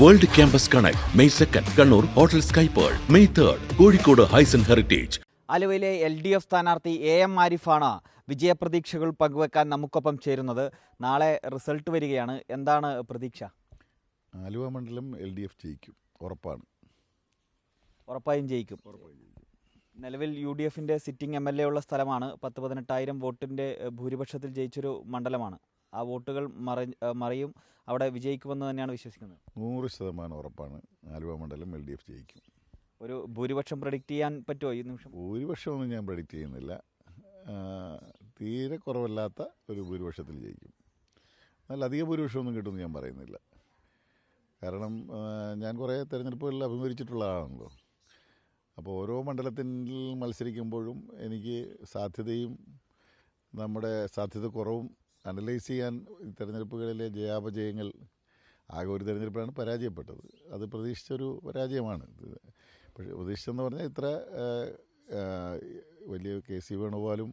World campus connect May 2 Kannur hotel Sky Pearl, May 3 Kozhikode Hyson heritage. ആലുവയിലെ LDF സ്ഥാനാർത്ഥി AM ആരിഫാണ് വിജയപ്രതീക്ഷകൾ പങ്കുവെക്കാൻ നമുക്കൊപ്പം ചേരുന്നത്. നാളെ റിസൾട്ട് വരികയാണ്. എന്താണ് പ്രതീക്ഷ? ആലുവ മണ്ഡലം LDF ജയിക്കും, ഉറപ്പാണ്. ഉറപ്പായും ജയിക്കും. നിലവിൽ UDFന്റെ സിറ്റിംഗ് MLA ഉള്ള സ്ഥലമാണ്. 10-18,000 വോട്ടിൻ്റെ ഭൂരിപക്ഷത്തിൽ ജയിച്ചൊരു മണ്ഡലമാണ്. ആ വോട്ടുകൾ മറിയും, അവിടെ വിജയിക്കുമെന്ന് തന്നെയാണ് വിശ്വസിക്കുന്നത്. 100% ഉറപ്പാണ്. ആലുവ മണ്ഡലം LDF ജയിക്കും. ഒരു ഭൂരിപക്ഷം പ്രഡിക്റ്റ് ചെയ്യാൻ പറ്റുമോ ഈ നിമിഷം? ഭൂരിപക്ഷമൊന്നും ഞാൻ പ്രഡിക്റ്റ് ചെയ്യുന്നില്ല. തീരെ കുറവല്ലാത്ത ഒരു ഭൂരിപക്ഷത്തിൽ ജയിക്കും. എന്നാൽ അധിക ഭൂരിപക്ഷമൊന്നും കിട്ടുമെന്ന് ഞാൻ പറയുന്നില്ല. കാരണം ഞാൻ കുറേ തെരഞ്ഞെടുപ്പുകളിൽ അഭിമുഖീകരിച്ചിട്ടുള്ള ആളാണല്ലോ. അപ്പോൾ ഓരോ മണ്ഡലത്തിൽ മത്സരിക്കുമ്പോഴും എനിക്ക് സാധ്യതയും നമ്മുടെ സാധ്യത കുറവും അനലൈസ് ചെയ്യാൻ തെരഞ്ഞെടുപ്പുകളിലെ ജയാപജയങ്ങൾ, ആകെ ഒരു തെരഞ്ഞെടുപ്പിലാണ് പരാജയപ്പെട്ടത്. അത് പ്രതീക്ഷിച്ചൊരു പരാജയമാണ്. പക്ഷേ പ്രതീക്ഷിച്ചെന്ന് പറഞ്ഞാൽ ഇത്ര വലിയ KC വേണുഗോപാലും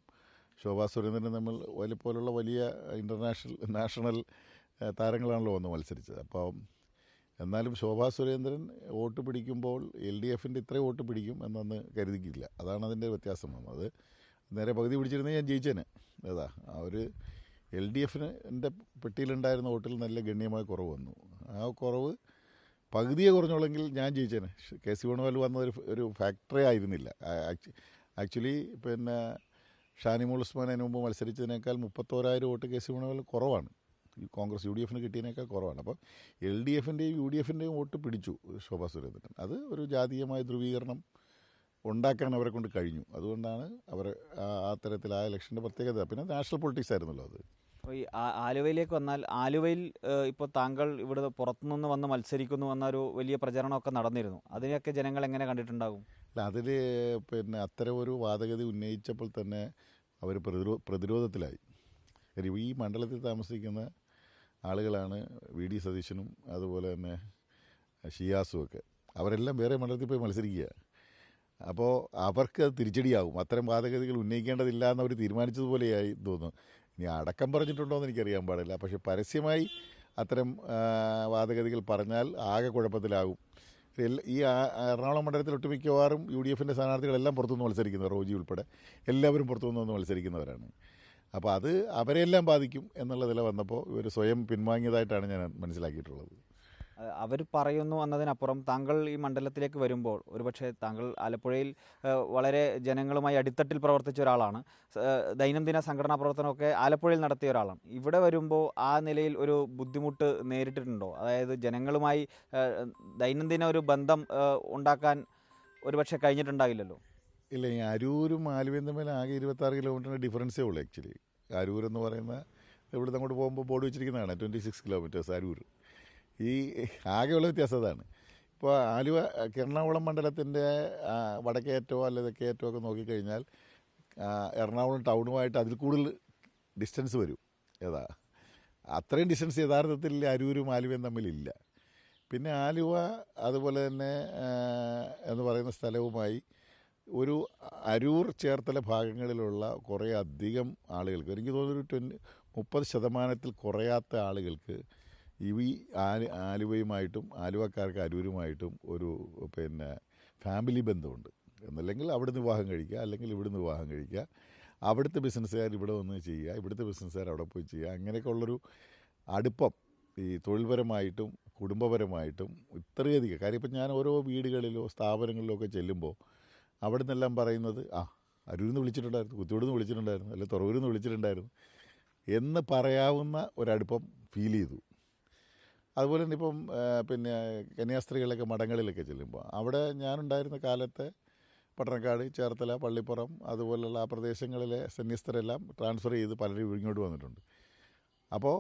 ശോഭാ സുരേന്ദ്രനും തമ്മിൽ പോലുള്ള വലിയ നാഷണൽ താരങ്ങളാണല്ലോ വന്ന് മത്സരിച്ചത്. അപ്പോൾ എന്നാലും ശോഭാ സുരേന്ദ്രൻ വോട്ട് പിടിക്കുമ്പോൾ LDFൻ്റെ ഇത്രയും വോട്ട് പിടിക്കും എന്നൊന്ന് കരുതിക്കില്ല. അതാണ് അതിൻ്റെ വ്യത്യാസം വന്നത്. നേരെ പകുതി പിടിച്ചിരുന്നെങ്കിൽ ഞാൻ ജയിച്ചേനെ. അതാ ഒരു LDFൻ്റെ പെട്ടിയിലുണ്ടായിരുന്ന വോട്ടിൽ നല്ല ഗണ്യമായ കുറവ് വന്നു. ആ കുറവ് പകുതിയെ കുറഞ്ഞോളെങ്കിൽ ഞാൻ ജയിച്ചേനെ. KC വേണുഗോപാൽ വന്നത് ഒരു ഫാക്ടറേ ആയിരുന്നില്ല. ആക്ച്വലി പിന്നെ ഷാനിമോൾ ഉസ്മാൻ അതിന് മുമ്പ് മത്സരിച്ചതിനേക്കാൾ 31,000 വോട്ട് KC വേണുഗോപാൽ കുറവാണ്. ഈ കോൺഗ്രസ് UDFന് കിട്ടിയതിനേക്കാൾ കുറവാണ്. അപ്പോൾ LDFൻ്റെയും UDFൻ്റെയും വോട്ട് പിടിച്ചു ശോഭാ സുരേന്ദ്രൻ. അത് ഒരു ജാതീയമായ ധ്രുവീകരണം ഉണ്ടാക്കാൻ അവരെ കൊണ്ട് കഴിഞ്ഞു. അതുകൊണ്ടാണ് അവർ ആ തരത്തിൽ ആ ഇലക്ഷൻ്റെ പ്രത്യേകത. പിന്നെ നാഷണൽ പൊളിറ്റിക്സ് ആയിരുന്നല്ലോ അത്. ഈ ആലുവയിലേക്ക് വന്നാൽ, ആലുവയിൽ ഇപ്പോൾ താങ്കൾ ഇവിടെ പുറത്തുനിന്ന് വന്ന് മത്സരിക്കുന്നു എന്നൊരു വലിയ പ്രചരണമൊക്കെ നടന്നിരുന്നു. അതിനെയൊക്കെ ജനങ്ങൾ എങ്ങനെ കണ്ടിട്ടുണ്ടാകും? അല്ല, അതിൽ പിന്നെ അത്തരം ഒരു വാദഗതി ഉന്നയിച്ചപ്പോൾ തന്നെ അവർ പ്രതിരോധത്തിലായി. കാര്യം ഈ മണ്ഡലത്തിൽ താമസിക്കുന്ന ആളുകളാണ് VD സതീശനും അതുപോലെ തന്നെ ഷിയാസും ഒക്കെ. അവരെല്ലാം വേറെ മണ്ഡലത്തിൽ പോയി മത്സരിക്കുക. അപ്പോൾ അവർക്ക് അത് തിരിച്ചടിയാകും. അത്തരം വാദഗതികൾ ഉന്നയിക്കേണ്ടതില്ല എന്നവർ തീരുമാനിച്ചതുപോലെയായി തോന്നുന്നു. ഇനി അടക്കം പറഞ്ഞിട്ടുണ്ടോ എന്ന് എനിക്കറിയാൻ പാടില്ല. പക്ഷേ പരസ്യമായി അത്തരം വാദഗതികൾ പറഞ്ഞാൽ ആകെ കുഴപ്പത്തിലാകും. ഈ എറണാകുളം മണ്ഡലത്തിൽ ഒട്ടുമിക്കവാറും UDFൻ്റെ സ്ഥാനാർത്ഥികളെല്ലാം പുറത്തുനിന്ന് മത്സരിക്കുന്നവർ, റോജി ഉൾപ്പെടെ എല്ലാവരും പുറത്തുനിന്ന് വന്ന് മത്സരിക്കുന്നവരാണ്. അപ്പോൾ അത് അവരെല്ലാം ബാധിക്കും എന്നുള്ള നില വന്നപ്പോൾ ഇവർ സ്വയം പിൻവാങ്ങിയതായിട്ടാണ് ഞാൻ മനസ്സിലാക്കിയിട്ടുള്ളത്. അവർ പറയുന്നു എന്നതിനപ്പുറം താങ്കൾ ഈ മണ്ഡലത്തിലേക്ക് വരുമ്പോൾ, ഒരുപക്ഷെ താങ്കൾ ആലപ്പുഴയിൽ വളരെ ജനങ്ങളുമായി അടിത്തട്ടിൽ പ്രവർത്തിച്ച ഒരാളാണ്. ദൈനംദിന സംഘടനാ പ്രവർത്തനമൊക്കെ ആലപ്പുഴയിൽ നടത്തിയ ഒരാളാണ്. ഇവിടെ വരുമ്പോൾ ആ നിലയിൽ ഒരു ബുദ്ധിമുട്ട് നേരിട്ടിട്ടുണ്ടോ? അതായത് ജനങ്ങളുമായി ദൈനംദിന ഒരു ബന്ധം ഉണ്ടാക്കാൻ ഒരുപക്ഷെ കഴിഞ്ഞിട്ടുണ്ടാകില്ലല്ലോ. ഇല്ല, ഈ അരൂരും ആലുവയും തമ്മിൽ ആകെ 26 കിലോമീറ്ററിൻ്റെ ഡിഫറൻസേ ഉള്ളൂ. ആക്ച്വലി അരൂരെന്ന് പറയുന്ന ഇവിടുന്ന് അങ്ങോട്ട് പോകുമ്പോൾ ബോർഡ് വെച്ചിരിക്കുന്നതാണ് 26 കിലോമീറ്റേഴ്സ് അരൂർ. ഈ ആകെയുള്ള വ്യത്യാസം അതാണ്. ഇപ്പോൾ ആലുവ എറണാകുളം മണ്ഡലത്തിൻ്റെ വടക്കേറ്റോ അല്ലെങ്കിൽ തെക്കേറ്റോ ഒക്കെ നോക്കിക്കഴിഞ്ഞാൽ എറണാകുളം ടൗണുമായിട്ട് അതിൽ കൂടുതൽ ഡിസ്റ്റൻസ് വരും. അത്രയും ഡിസ്റ്റൻസ് യഥാർത്ഥത്തിൽ അരൂരും ആലുവയും തമ്മിലില്ല. പിന്നെ ആലുവ അതുപോലെ തന്നെ എന്ന് പറയുന്ന സ്ഥലവുമായി ഒരു അരൂർ ചേർത്തല ഭാഗങ്ങളിലുള്ള കുറേ അധികം ആളുകൾക്ക്, എനിക്ക് തോന്നുന്നൊരു 30% കുറയാത്ത ആളുകൾക്ക് ഈ ആലുവയുമായിട്ടും ആലുവക്കാർക്ക് അരൂരുമായിട്ടും ഒരു പിന്നെ ഫാമിലി ബന്ധമുണ്ട്. എന്നല്ലെങ്കിൽ അവിടുന്ന് വിവാഹം കഴിക്കുക, അല്ലെങ്കിൽ ഇവിടുന്ന് വിവാഹം കഴിക്കുക, അവിടുത്തെ ബിസിനസ്സുകാർ ഇവിടെ വന്ന് ചെയ്യുക, ഇവിടുത്തെ ബിസിനസ്സുകാർ അവിടെ പോയി ചെയ്യുക. അങ്ങനെയൊക്കെ ഉള്ളൊരു അടുപ്പം ഈ തൊഴിൽപരമായിട്ടും കുടുംബപരമായിട്ടും ഇത്രയധികം കാര്യം. ഇപ്പം ഞാൻ ഓരോ വീടുകളിലോ സ്ഥാപനങ്ങളിലോ ഒക്കെ ചെല്ലുമ്പോൾ അവിടെ നിന്നെല്ലാം പറയുന്നത് അരൂരിൽ നിന്ന് വിളിച്ചിട്ടുണ്ടായിരുന്നു, കുത്തിയോട് നിന്ന് വിളിച്ചിട്ടുണ്ടായിരുന്നു, അല്ലെങ്കിൽ തുറവൂരിൽ നിന്ന് വിളിച്ചിട്ടുണ്ടായിരുന്നു എന്ന് പറയാവുന്ന ഒരടുപ്പം ഫീൽ ചെയ്തു. അതുപോലെ തന്നെ ഇപ്പം പിന്നെ കന്യാസ്ത്രീകളൊക്കെ മഠങ്ങളിലൊക്കെ ചെല്ലുമ്പോൾ അവിടെ ഞാനുണ്ടായിരുന്ന കാലത്തെ പട്ടണക്കാട്, ചേർത്തല, പള്ളിപ്പുറം അതുപോലുള്ള ആ പ്രദേശങ്ങളിലെ സന്യസ്തരെല്ലാം ട്രാൻസ്ഫർ ചെയ്ത് പലരും ഇങ്ങോട്ട് വന്നിട്ടുണ്ട്. അപ്പോൾ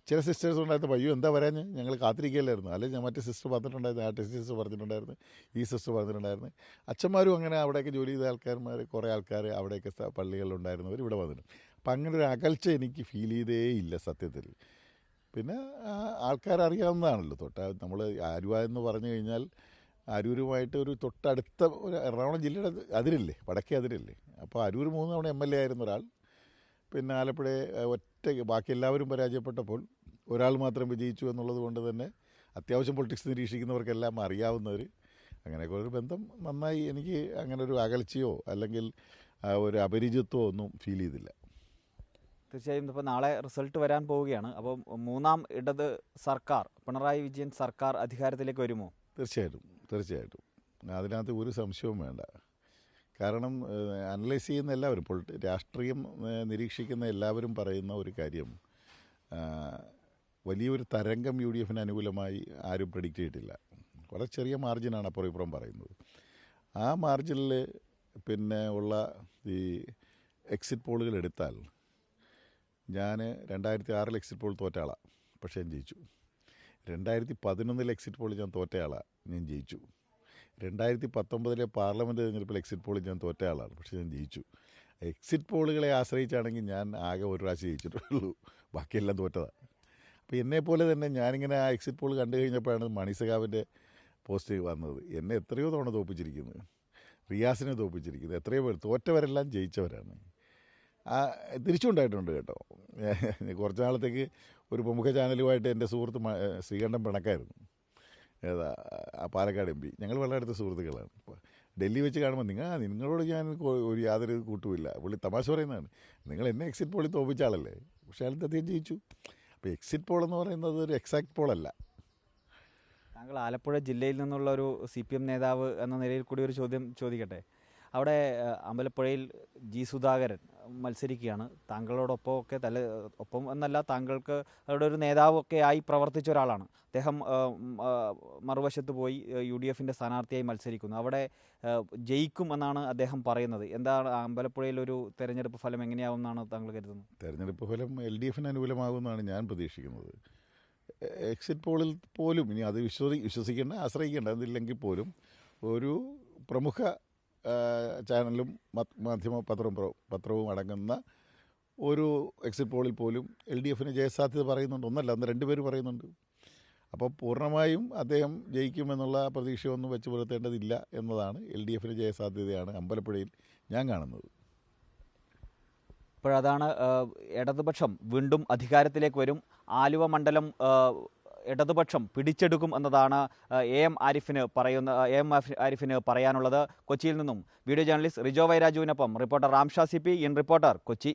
ചില സിസ്റ്റേഴ്സ് ഉണ്ടായിരുന്നു, അയ്യോ എന്താ പറയാഞ്ഞ്, ഞങ്ങൾ കാത്തിരിക്കുകയല്ലായിരുന്നു, അല്ലെങ്കിൽ ഞാൻ മറ്റേ സിസ്റ്റർ പറഞ്ഞിട്ടുണ്ടായിരുന്നു, ആർട്ടിസ്റ്റ് സിസ്റ്റർ പറഞ്ഞിട്ടുണ്ടായിരുന്നു, ഈ സിസ്റ്റർ പറഞ്ഞിട്ടുണ്ടായിരുന്നു. അച്ഛന്മാരും അങ്ങനെ അവിടെയൊക്കെ ജോലി ചെയ്ത ആൾക്കാർ, കുറേ ആൾക്കാർ അവിടെയൊക്കെ പള്ളികളിലുണ്ടായിരുന്നവർ ഇവിടെ വന്നിട്ടുണ്ട്. അപ്പം അങ്ങനെ ഒരു അകൽച്ച എനിക്ക് ഫീൽ ചെയ്തേ ഇല്ല സത്യത്തിൽ. പിന്നെ ആൾക്കാരറിയാവുന്നതാണല്ലോ. നമ്മൾ ആലുവ എന്ന് പറഞ്ഞു കഴിഞ്ഞാൽ അരൂരുമായിട്ട് ഒരു തൊട്ടടുത്ത ഒരു എറണാകുളം ജില്ലയുടെ അതിരില്ലേ, വടക്കേ അതിരില്ലേ. അപ്പോൾ അരൂർ 3 തവണ MLA ആയിരുന്ന ഒരാൾ, പിന്നെ ആലപ്പുഴ ബാക്കി എല്ലാവരും പരാജയപ്പെട്ടപ്പോൾ ഒരാൾ മാത്രം വിജയിച്ചു എന്നുള്ളത് കൊണ്ട് തന്നെ അത്യാവശ്യം പൊളിറ്റിക്സ് നിരീക്ഷിക്കുന്നവർക്കെല്ലാം അറിയാവുന്നവർ. അങ്ങനെയൊക്കെ ഒരു ബന്ധം നന്നായി. എനിക്ക് അങ്ങനെ ഒരു അകൽച്ചയോ അല്ലെങ്കിൽ ഒരു അപരിചിത്വമോ ഒന്നും ഫീൽ ചെയ്തില്ല. തീർച്ചയായും ഇപ്പോൾ നാളെ റിസൾട്ട് വരാൻ പോവുകയാണ്. അപ്പോൾ മൂന്നാം ഇടത് സർക്കാർ, പിണറായി വിജയൻ സർക്കാർ അധികാരത്തിലേക്ക് വരുമോ? തീർച്ചയായിട്ടും അതിനകത്ത് ഒരു സംശയവും വേണ്ട. കാരണം അനലൈസ് ചെയ്യുന്ന എല്ലാവരും, രാഷ്ട്രീയം നിരീക്ഷിക്കുന്ന എല്ലാവരും പറയുന്ന ഒരു കാര്യം, വലിയൊരു തരംഗം UDF അനുകൂലമായി ആരും പ്രെഡിക്റ്റ് ചെയ്തിട്ടില്ല. വളരെ ചെറിയ മാർജിനാണ് അപ്പുറം ഇപ്പുറം പറയുന്നത്. ആ മാർജിനിൽ പിന്നെ ഉള്ള ഈ എക്സിറ്റ് പോളുകൾ എടുത്താൽ, ഞാൻ 2006 എക്സിറ്റ് പോൾ തോറ്റ ആളാണ്, പക്ഷേ ഞാൻ ജയിച്ചു. 2011 എക്സിറ്റ് പോൾ ഞാൻ തോറ്റ ആളാണ്, ഞാൻ ജയിച്ചു. 2019 പാർലമെൻറ്റ് തെരഞ്ഞെടുപ്പിൽ എക്സിറ്റ് പോളിൽ ഞാൻ തോറ്റ ആളാണ്, പക്ഷേ ഞാൻ ജയിച്ചു. എക്സിറ്റ് പോളുകളെ ആശ്രയിച്ചാണെങ്കിൽ ഞാൻ ആകെ ഒരു പ്രാവശ്യം ജയിച്ചിട്ടുള്ളൂ, ബാക്കിയെല്ലാം തോറ്റതാണ്. അപ്പോൾ എന്നെപ്പോലെ തന്നെ ഞാനിങ്ങനെ ആ എക്സിറ്റ് പോൾ കണ്ടു കഴിഞ്ഞപ്പോഴാണ് മണിസഖാവിൻ്റെ പോസ്റ്റ് വന്നത്. എന്നെ എത്രയോ തവണ തോൽപ്പിച്ചിരിക്കുന്നത്, റിയാസിനെ തോൽപ്പിച്ചിരിക്കുന്നത്, എത്രയോ പേർ, തോറ്റവരെല്ലാം ജയിച്ചവരാണ്. തിരിച്ചുണ്ടായിട്ടുണ്ട് കേട്ടോ. കുറച്ച് നാളത്തേക്ക് ഒരു പ്രമുഖ ചാനലുമായിട്ട് എൻ്റെ സുഹൃത്ത് ശ്രീകണ്ഠൻ പിണക്കായിരുന്നു. പാലക്കാട് MP. ഞങ്ങൾ വളരെ അടുത്ത സുഹൃത്തുക്കളാണ്. ഡൽഹി വെച്ച് കാണുമ്പോൾ നിങ്ങളോട് ഞാൻ ഒരു യാതൊരു കൂട്ടുമില്ല. പുള്ളി തമാശ പറയുന്നതാണ്, നിങ്ങൾ എന്നെ എക്സിറ്റ് പോളിൽ തോൽപ്പിച്ച ആളല്ലേ, പക്ഷേ അയാൾ അദ്ദേഹം ജയിച്ചു. അപ്പോൾ എക്സിറ്റ് പോൾ എന്ന് പറയുന്നത് ഒരു എക്സാക്ട് പോളല്ല. താങ്കൾ ആലപ്പുഴ ജില്ലയിൽ നിന്നുള്ള ഒരു CPM നേതാവ് എന്ന നിലയിൽ കൂടി ഒരു ചോദ്യം ചോദിക്കട്ടെ. അവിടെ അമ്പലപ്പുഴയിൽ G. സുധാകരൻ മത്സരിക്കുകയാണ്. താങ്കളോടൊപ്പം ഒക്കെ ഒപ്പം എന്നല്ല, താങ്കൾക്ക് അവിടെ ഒരു നേതാവൊക്കെ ആയി പ്രവർത്തിച്ച ഒരാളാണ് അദ്ദേഹം. മറുവശത്ത് പോയി UDF സ്ഥാനാർത്ഥിയായി മത്സരിക്കുന്നു. അവിടെ ജയിക്കും എന്നാണ് അദ്ദേഹം പറയുന്നത്. എന്താണ് അമ്പലപ്പുഴയിൽ ഒരു തെരഞ്ഞെടുപ്പ് ഫലം എങ്ങനെയാവും എന്നാണ് താങ്കൾ കരുതുന്നത്? തെരഞ്ഞെടുപ്പ് ഫലം LDF അനുകൂലമാകുമെന്നാണ് ഞാൻ പ്രതീക്ഷിക്കുന്നത്. എക്സിറ്റ് പോളിൽ പോലും ഇനി അത് വിശ്വസിക്കേണ്ട, ആശ്രയിക്കേണ്ട എന്നില്ലെങ്കിൽ പോലും ഒരു പ്രമുഖ ചാനലും മാധ്യമ പത്രവും അടങ്ങുന്ന ഒരു എക്സിറ്റ് പോളിൽ പോലും LDF ജയസാധ്യത പറയുന്നുണ്ട്. ഒന്നല്ല, അന്ന് 2 പേര് പറയുന്നുണ്ട്. അപ്പോൾ പൂർണ്ണമായും അദ്ദേഹം ജയിക്കുമെന്നുള്ള പ്രതീക്ഷയൊന്നും വെച്ച് പുലർത്തേണ്ടതില്ല എന്നതാണ്. LDF ജയസാധ്യതയാണ് അമ്പലപ്പുഴയിൽ ഞാൻ കാണുന്നത്. ഇപ്പോഴതാണ് ഇടതുപക്ഷം വീണ്ടും അധികാരത്തിലേക്ക് വരും. ആലുവ മണ്ഡലം ഇടതുപക്ഷം പിടിച്ചെടുക്കും എന്നതാണ് AM ആരിഫിന് പറയാനുള്ളത്. കൊച്ചിയിൽ നിന്നും വീഡിയോ ജേർണലിസ്റ്റ് റിജോ വൈരാജുവിനൊപ്പം reporter Ramsha CP, in reporter, Kochi.